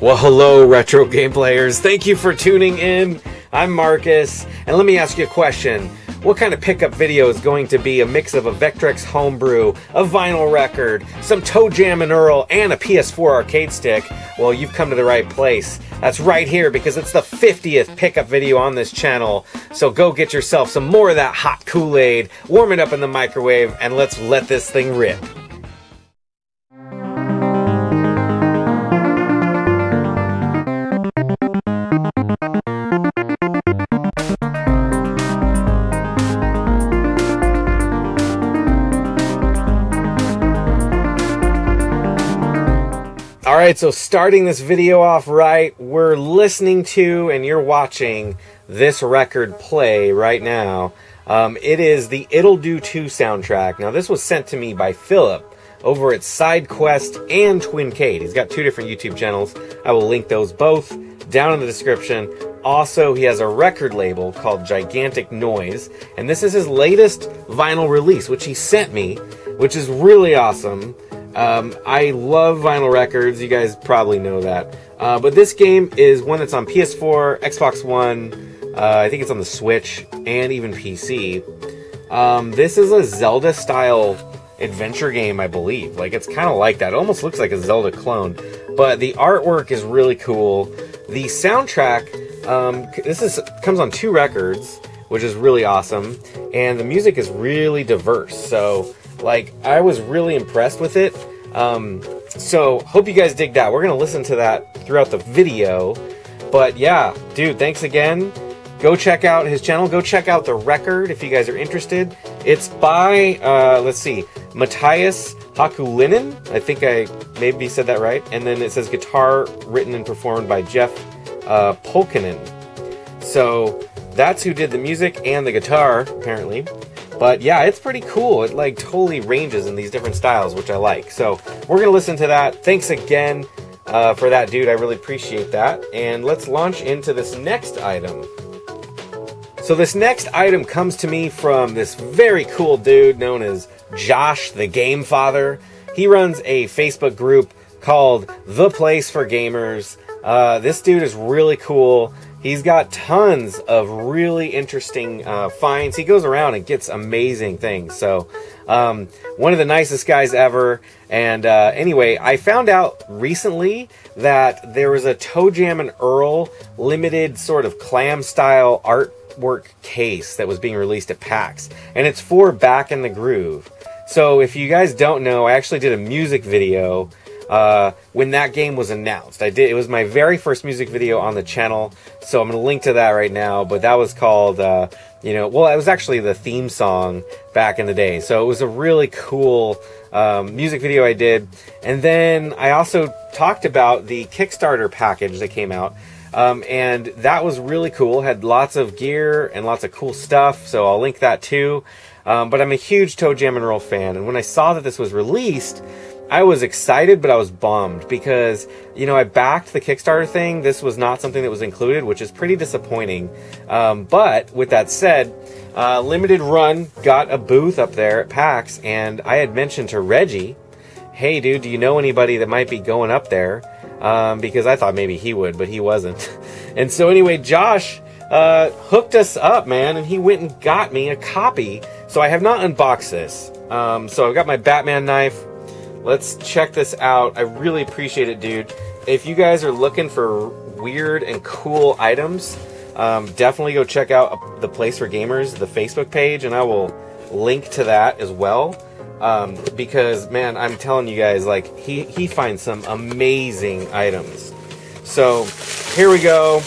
Well, hello, retro game players. Thank you for tuning in. I'm Marcus, and let me ask you a question. What kind of pickup video is going to be a mix of a Vectrex homebrew, a vinyl record, some ToeJam Earl, and a PS4 arcade stick? Well, you've come to the right place. That's right here, because it's the 50th pickup video on this channel. So go get yourself some more of that hot Kool-Aid, warm it up in the microwave, and let's let this thing rip. Alright, so starting this video off right, we're listening to and you're watching this record play right now. It is the Ittle Dew 2 soundtrack. Now this was sent to me by Philip over at SideQuest and Twincade. He's got two different YouTube channels. I will link those both down in the description. Also, he has a record label called Gigantic Noise, and this is his latest vinyl release, which he sent me, which is really awesome. I love vinyl records, you guys probably know that. But this game is one that's on PS4, Xbox One, I think it's on the Switch, and even PC. This is a Zelda-style adventure game, I believe. Like, it's kind of like that. It almost looks like a Zelda clone. But the artwork is really cool. The soundtrack, comes on 2 records, which is really awesome. And the music is really diverse, so like, I was really impressed with it. So, hope you guys dig that. We're going to listen to that throughout the video. But yeah, dude, thanks again. Go check out his channel. Go check out the record if you guys are interested. It's by, let's see, Matthias Hakulinen. I think I maybe said that right. And then it says guitar written and performed by Jeff Polkinen. So, that's who did the music and the guitar, apparently. But yeah, it's pretty cool. It like totally ranges in these different styles, which I like. So we're going to listen to that. Thanks again for that, dude. I really appreciate that. And let's launch into this next item. So this next item comes to me from this very cool dude known as Josh, the Game Father. He runs a Facebook group called The Place for Gamers. This dude is really cool. He's got tons of really interesting finds. He goes around and gets amazing things. So, one of the nicest guys ever. And anyway, I found out recently that there was a ToeJam Earl limited sort of clam-style artwork case that was being released at PAX. And it's for Back in the Groove. So, if you guys don't know, I actually did a music video when that game was announced. It was my very first music video on the channel, so I'm going to link to that right now. But that was called, you know, well, it was actually the theme song back in the day. So it was a really cool music video I did. And then I also talked about the Kickstarter package that came out. And that was really cool. Had lots of gear and lots of cool stuff, so I'll link that too. But I'm a huge ToeJam Earl fan, and when I saw that this was released, I was excited, but I was bummed because, you know, I backed the Kickstarter thing. This was not something that was included, which is pretty disappointing. But with that said, Limited Run got a booth up there at PAX, and I had mentioned to Reggie, hey, dude, do you know anybody that might be going up there? Because I thought maybe he would, but he wasn't. And so anyway, Josh hooked us up, man, and he went and got me a copy. So I have not unboxed this. So I've got my Batman knife. Let's check this out. I really appreciate it, dude. If you guys are looking for weird and cool items, definitely go check out The Place for Gamers, the Facebook page, and I will link to that as well. Because, man, I'm telling you guys, like, he finds some amazing items. So, here we go.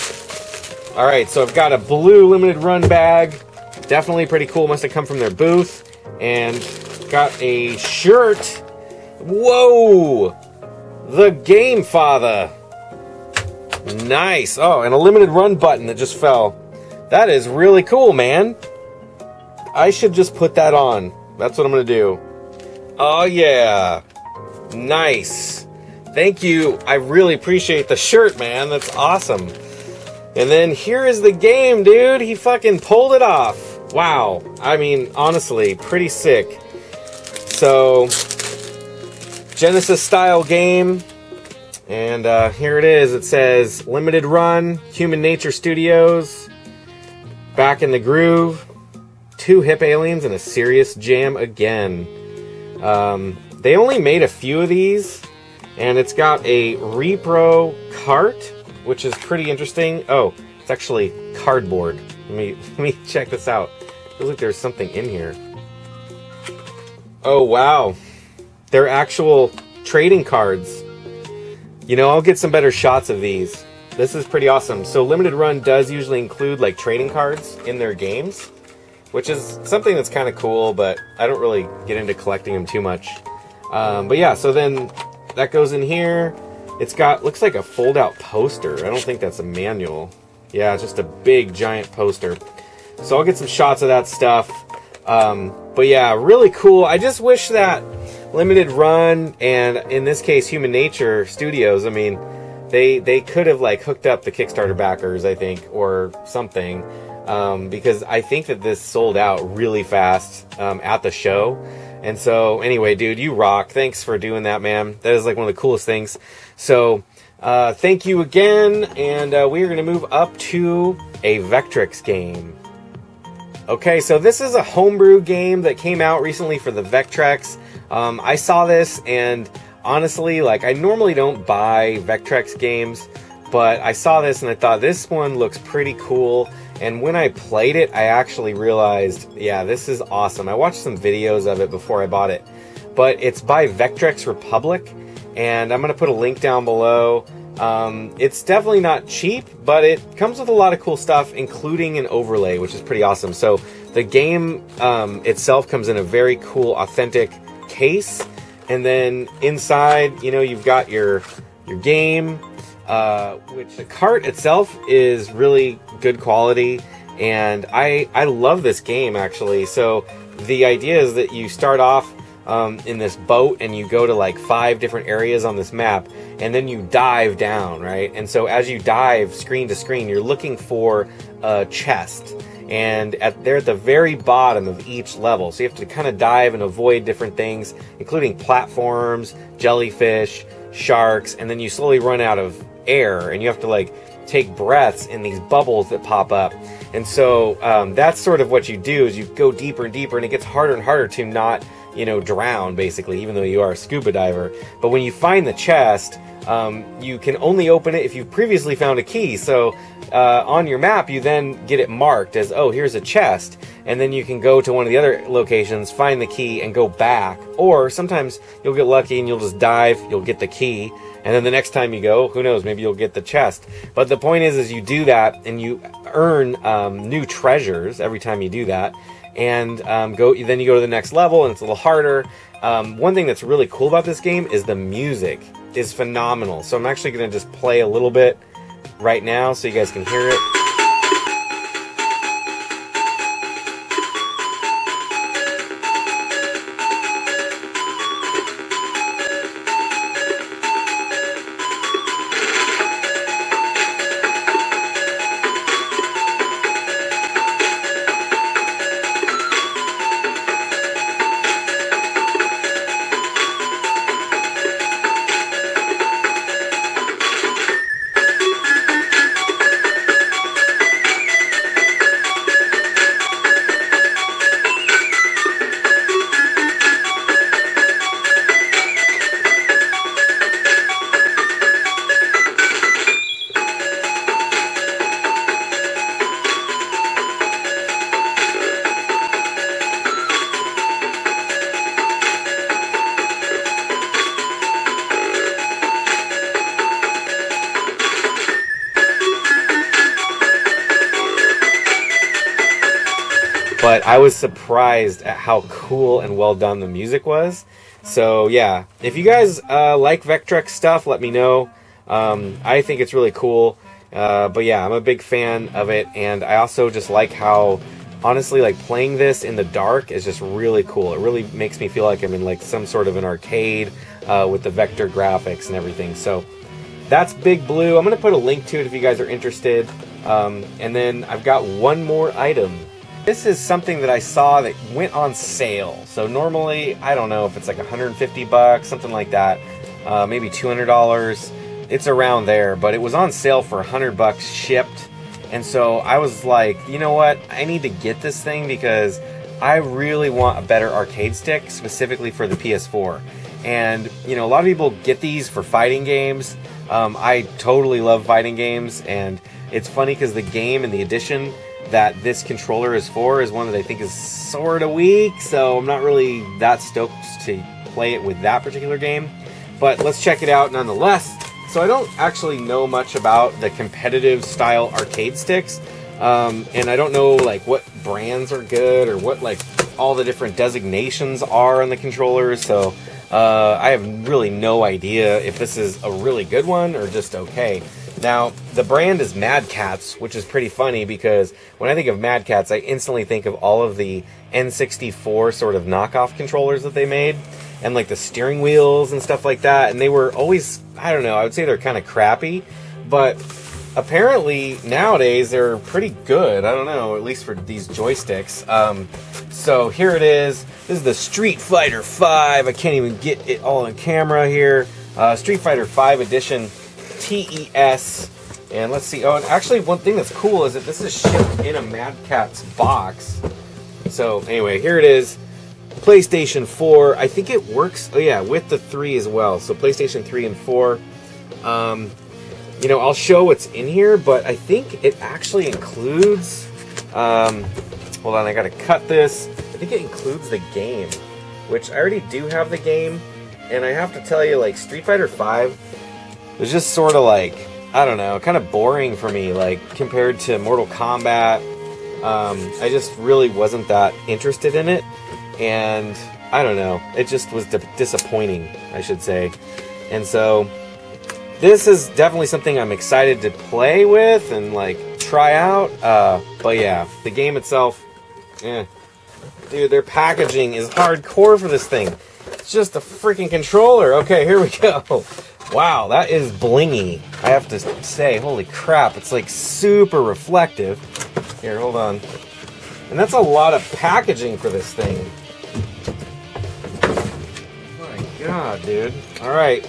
Alright, so I've got a blue limited run bag. Definitely pretty cool. Must have come from their booth. And got a shirt. Whoa! The Game Father. Nice. Oh, and a limited run button that just fell. That is really cool, man. I should just put that on. That's what I'm going to do. Oh, yeah. Nice. Thank you. I really appreciate the shirt, man. That's awesome. And then here is the game, dude. He fucking pulled it off. Wow. I mean, honestly, pretty sick. So, Genesis style game. And here it is. It says limited run, Human Nature Studios, back in the groove, 2 hip aliens, and a serious jam again. They only made a few of these, and it's got a repro cart, which is pretty interesting. Oh, it's actually cardboard. Let me check this out. Feels like there's something in here. Oh wow, they're actual trading cards. You know, I'll get some better shots of these. This is pretty awesome. So limited run does usually include like trading cards in their games, which is something that's kind of cool, but I don't really get into collecting them too much. But yeah, so then that goes in here. It's got, looks like a fold-out poster. I don't think that's a manual. Yeah, it's just a big, giant poster. So I'll get some shots of that stuff. But yeah, really cool. I just wish that limited run, and in this case, Human Nature Studios, I mean, they could have like hooked up the Kickstarter backers, I think, or something. Because I think that this sold out really fast at the show. And so, anyway, dude, you rock. Thanks for doing that, man. That is like one of the coolest things. So, thank you again, and we are going to move up to a Vectrex game. Okay, so this is a homebrew game that came out recently for the Vectrex. I saw this, and honestly, like, I normally don't buy Vectrex games, but I saw this and I thought this one looks pretty cool. And when I played it, I actually realized, yeah, this is awesome. I watched some videos of it before I bought it, but it's by Vectrex Republic, and I'm going to put a link down below. It's definitely not cheap, but it comes with a lot of cool stuff, including an overlay, which is pretty awesome. So the game itself comes in a very cool, authentic case, and then inside, you know, you've got your game, which the cart itself is really good quality, and I love this game, actually. So the idea is that you start off in this boat, and you go to like 5 different areas on this map, and then you dive down, right? And so as you dive screen to screen, you're looking for a chest, and they're at the very bottom of each level. So you have to kind of dive and avoid different things, including platforms, jellyfish, sharks, and then you slowly run out of air, and you have to like take breaths in these bubbles that pop up. And so that's sort of what you do, is you go deeper and deeper, and it gets harder and harder to not, you know, drown, basically, even though you are a scuba diver. But when you find the chest, you can only open it if you've previously found a key. So on your map, you then get it marked as, oh, here's a chest, and then you can go to one of the other locations, find the key, and go back. Or sometimes you'll get lucky and you'll just dive, you'll get the key, and then the next time you go, who knows, maybe you'll get the chest. But the point is you do that, and you earn new treasures every time you do that. And then you go to the next level, and it's a little harder. One thing that's really cool about this game is the music is phenomenal. So I'm actually going to just play a little bit right now so you guys can hear it. But I was surprised at how cool and well done the music was. So yeah, if you guys like Vectrex stuff, let me know. I think it's really cool. But yeah, I'm a big fan of it, and I also just like how, honestly, like playing this in the dark is just really cool. It really makes me feel like I'm in like some sort of an arcade with the vector graphics and everything. So that's Big Blue. I'm going to put a link to it if you guys are interested. And then I've got one more item. This is something that I saw that went on sale. So normally, I don't know if it's like 150 bucks, something like that, maybe $200. It's around there, but it was on sale for 100 bucks shipped. And so I was like, you know what? I need to get this thing because I really want a better arcade stick, specifically for the PS4. And, you know, a lot of people get these for fighting games. I totally love fighting games, and it's funny because the game and the edition that this controller is for is one that I think is sort of weak, so I'm not really that stoked to play it with that particular game. But let's check it out nonetheless. So I don't actually know much about the competitive style arcade sticks, and I don't know like what brands are good or what like all the different designations are on the controllers, so I have really no idea if this is a really good one or just okay. Now, the brand is Mad Catz, which is pretty funny because when I think of Mad Catz, I instantly think of all of the N64 sort of knockoff controllers that they made, and like the steering wheels and stuff like that, and they were always, I don't know, I would say they're kind of crappy, but apparently nowadays they're pretty good. I don't know, at least for these joysticks. So here it is. This is the Street Fighter V. I can't even get it all on camera here. Street Fighter V edition TES. And let's see. Oh, and actually one thing that's cool is that this is shipped in a Mad Catz box. So anyway, here it is. PlayStation 4. I think it works, oh yeah, with the 3 as well. So PlayStation 3 and 4. You know, I'll show what's in here, but I think it actually includes, hold on, I gotta cut this. I think it includes the game, which I already do have the game, and I have to tell you, like, Street Fighter V was just sort of like, I don't know, kind of boring for me, like, compared to Mortal Kombat. I just really wasn't that interested in it, and I don't know, it just was disappointing, I should say. And so this is definitely something I'm excited to play with and like try out. But yeah, the game itself, dude, their packaging is hardcore for this thing. It's just a freaking controller. Okay, here we go. Wow, that is blingy, I have to say. Holy crap, it's like super reflective. Here, hold on. And that's a lot of packaging for this thing. Oh my god, dude. Alright.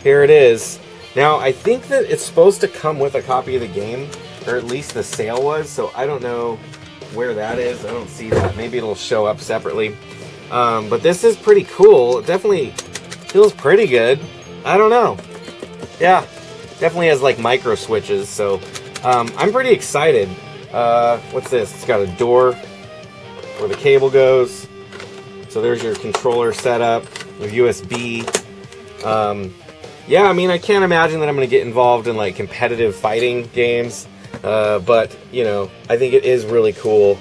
Here it is. Now, I think that it's supposed to come with a copy of the game, or at least the sale was, so I don't know where that is. I don't see that. Maybe it'll show up separately. But this is pretty cool. It definitely feels pretty good. I don't know. Yeah, definitely has like micro switches, so I'm pretty excited. What's this? It's got a door where the cable goes. So there's your controller setup, your USB. Yeah, I mean, I can't imagine that I'm going to get involved in like competitive fighting games, but you know, I think it is really cool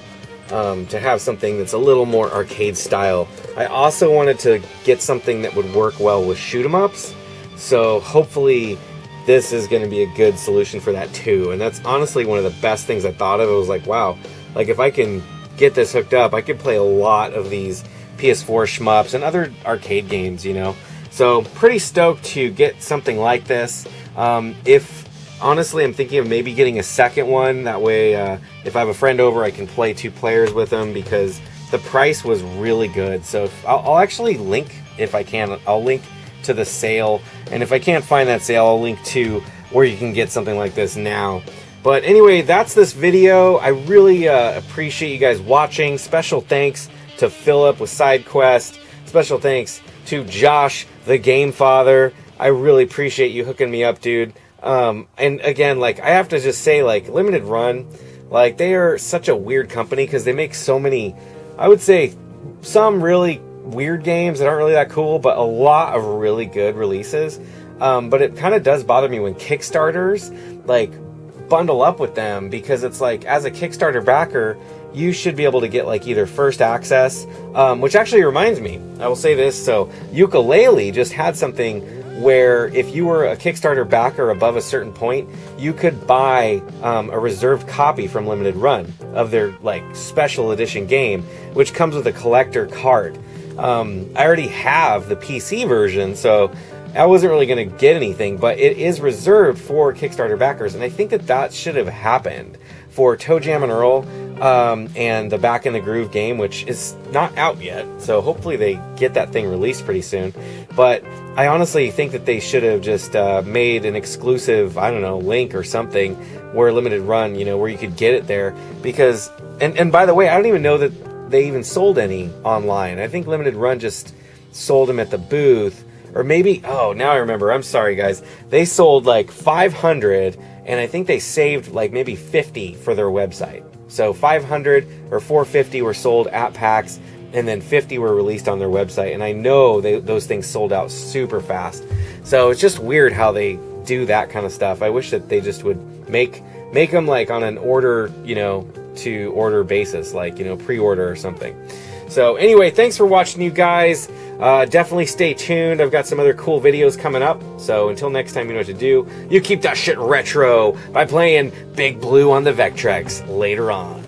to have something that's a little more arcade style. I also wanted to get something that would work well with shoot 'em ups, so hopefully this is going to be a good solution for that too. And that's honestly one of the best things I thought of. It was like, wow, like if I can get this hooked up, I could play a lot of these PS4 shmups and other arcade games, you know. So pretty stoked to get something like this. Honestly, I'm thinking of maybe getting a second one. That way, if I have a friend over, I can play 2 players with them because the price was really good. So I'll actually link, if I can, I'll link to the sale. And if I can't find that sale, I'll link to where you can get something like this now. But anyway, that's this video. I really appreciate you guys watching. Special thanks to Philip with SideQuest. Special thanks to Josh, the Game Father. I really appreciate you hooking me up, dude. And again, like, I have to just say, like, Limited Run, like, they are such a weird company because they make so many, I would say, some really weird games that aren't really that cool, but a lot of really good releases. But it kind of does bother me when Kickstarters, like, bundle up with them, because it's like, as a Kickstarter backer, you should be able to get like either first access, which actually reminds me, I will say this, so Ukulele just had something where if you were a Kickstarter backer above a certain point, you could buy a reserved copy from Limited Run of their like special edition game, which comes with a collector card. I already have the PC version, so I wasn't really going to get anything, but it is reserved for Kickstarter backers, and I think that that should have happened for ToeJam and Earl. and the Back in the Groove game, which is not out yet, so hopefully they get that thing released pretty soon. But I honestly think that they should have just made an exclusive, I don't know, link or something where Limited Run, you know, where you could get it there. Because, and by the way, I don't even know that they even sold any online. I think Limited Run just sold them at the booth. Or maybe, oh, now I remember. I'm sorry, guys. They sold like 500, and I think they saved like maybe 50 for their website. So 500 or 450 were sold at PAX, and then 50 were released on their website. And I know those things sold out super fast. So it's just weird how they do that kind of stuff. I wish that they just would make them like on an order, you know, to order basis, like, you know, pre-order or something. So anyway, thanks for watching, you guys. Definitely stay tuned. I've got some other cool videos coming up. So until next time, you know what to do. You keep that shit retro by playing Big Blue on the Vectrex later on.